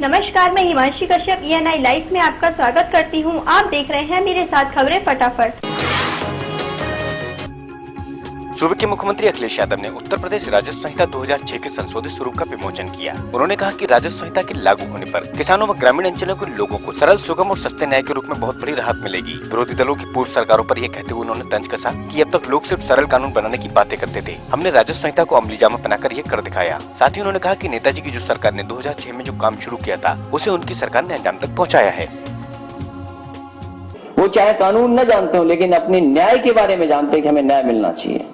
नमस्कार, मैं Himanshi Kashyap ENI live में आपका स्वागत करती हूं। आप देख रहे हैं मेरे साथ खबरें फटाफट। सूबे के मुख्यमंत्री अखिलेश यादव ने उत्तर प्रदेश राजस्व संहिता 2006 के संशोधित स्वरूप का विमोचन किया। उन्होंने कहा कि राजस्व संहिता के लागू होने पर किसानों व ग्रामीण अंचलों के लोगों को सरल, सुगम और सस्ते न्याय के रूप में बहुत बड़ी राहत मिलेगी। विरोधी दलों की पूर्व सरकारों पर यह कहते हुए उन्होंने तंज कसा कि अब तक लोग सिर्फ सरल कानून बनाने की बातें करते थे, हमने राजस्व संहिता को अमली जामा बनाकर ये कर दिखाया। साथ ही उन्होंने कहा कि नेताजी की जो सरकार ने 2006 में जो काम शुरू किया था उसे उनकी सरकार ने अंजाम तक पहुँचाया है। वो चाहे कानून न जानते हो लेकिन अपने न्याय के बारे में जानते हैं कि हमें न्याय मिलना चाहिए।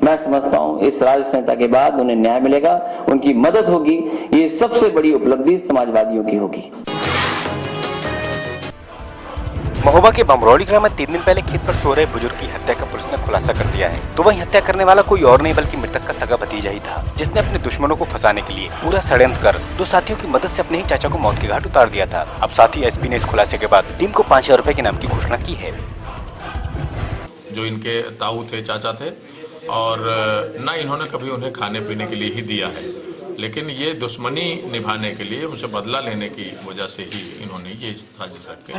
मैं समझता हूं इस राजस्व संहिता के बाद उन्हें न्याय मिलेगा, उनकी मदद होगी। ये सबसे बड़ी उपलब्धि समाजवादियों की होगी। महोबा के बमरौली ग्राम में 3 दिन पहले खेत पर सो रहे बुजुर्ग की हत्या का पुलिस ने खुलासा कर दिया है। तो वही हत्या करने वाला कोई और नहीं बल्कि मृतक का सगा भतीजा ही था, जिसने अपने दुश्मनों को फंसाने के लिए पूरा षड्यंत्र कर 2 साथियों की मदद से अपने ही चाचा को मौत के घाट उतार दिया था। अब साथ ही एसपी ने इस खुलासे के बाद टीम को 5000 रुपए के नाम की घोषणा की है। जो इनके ताऊ थे, चाचा थे, और ना इन्होंने कभी उन्हें खाने पीने के लिए ही दिया है, लेकिन ये दुश्मनी निभाने के लिए, उनसे बदला लेने की वजह से ही इन्होंने ये साजिश रखी।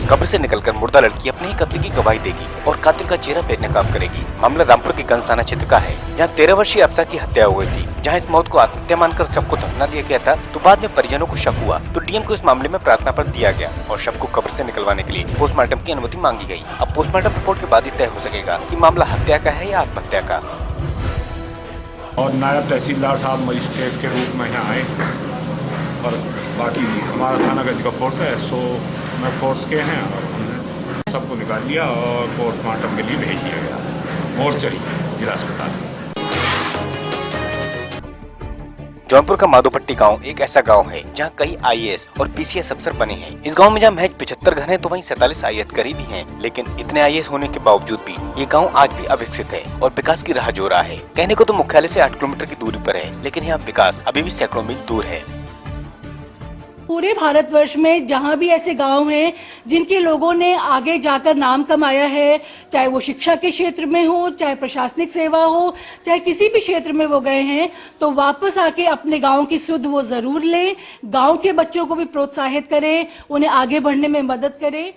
कब्र से निकलकर मुर्दा लड़की अपने ही कत्ल की गवाही देगी और कातिल का चेहरा फेरने का काम करेगी। मामला रामपुर के गंज थाना क्षेत्र का है, जहां 13 वर्षीय अफसा की हत्या हो गई थी। जहां इस मौत को आत्महत्या मानकर शव को दफना दिया गया था, तो बाद में परिजनों को शक हुआ तो डीएम को इस मामले में प्रार्थना पत्र दिया गया और शव को कब्र से निकलवाने के लिए पोस्टमार्टम की अनुमति मांगी गई। अब पोस्टमार्टम रिपोर्ट के बाद ही तय हो सकेगा कि मामला हत्या का है या आत्महत्या का। और नायब तहसीलदार साहब मजिस्ट्रेट के रूप में यहाँ आए और बाकी हमारा थाना गंज का फोर्स है, SO में फोर्स के हैं, और हमने सबको निकाल लिया और पोस्टमार्टम के लिए भेज दिया गया मोर्चरी जिला अस्पताल में। जौनपुर का माधोपट्टी गांव एक ऐसा गांव है जहां कई IAS और PCS अफसर बने हैं। इस गांव में जहां महज 75 घर हैं, तो वहीं 47 आयतकारी भी हैं। लेकिन इतने IAS होने के बावजूद भी ये गांव आज भी अविकसित है और विकास की राह जोरा है। कहने को तो मुख्यालय से 8 किलोमीटर की दूरी पर है, लेकिन यहाँ विकास अभी भी सैकड़ों मील दूर है। पूरे भारतवर्ष में जहां भी ऐसे गांव हैं जिनके लोगों ने आगे जाकर नाम कमाया है, चाहे वो शिक्षा के क्षेत्र में हो, चाहे प्रशासनिक सेवा हो, चाहे किसी भी क्षेत्र में वो गए हैं, तो वापस आके अपने गांव की सुध वो जरूर लें। गांव के बच्चों को भी प्रोत्साहित करें, उन्हें आगे बढ़ने में मदद करें।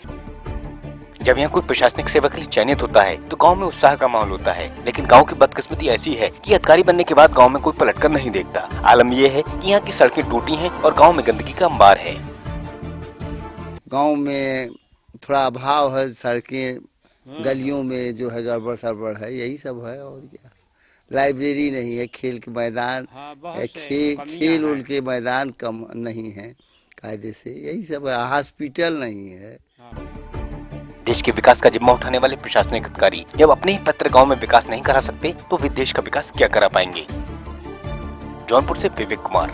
जब यहाँ कोई प्रशासनिक सेवा के लिए चयनित होता है तो गांव में उत्साह का माहौल होता है, लेकिन गांव की बदकिस्मती ऐसी है कि अधिकारी बनने के बाद गांव में कोई पलटकर नहीं देखता। आलम यह है कि यहाँ की सड़कें टूटी हैं और गांव में गंदगी का अंबार है। गांव में थोड़ा अभाव है, सड़कें गलियों में जो है गड़बड़ सड़बड़ है, यही सब है। और क्या, लाइब्रेरी नहीं है, खेल के मैदान, खेल उल के मैदान कम नहीं है कायदे से, यही सब है। हॉस्पिटल नहीं है। देश के विकास का जिम्मा उठाने वाले प्रशासनिक अधिकारी जब अपने ही पत्र गांव में विकास नहीं करा सकते, तो वे देश का विकास क्या करा पाएंगे। जौनपुर से विवेक कुमार।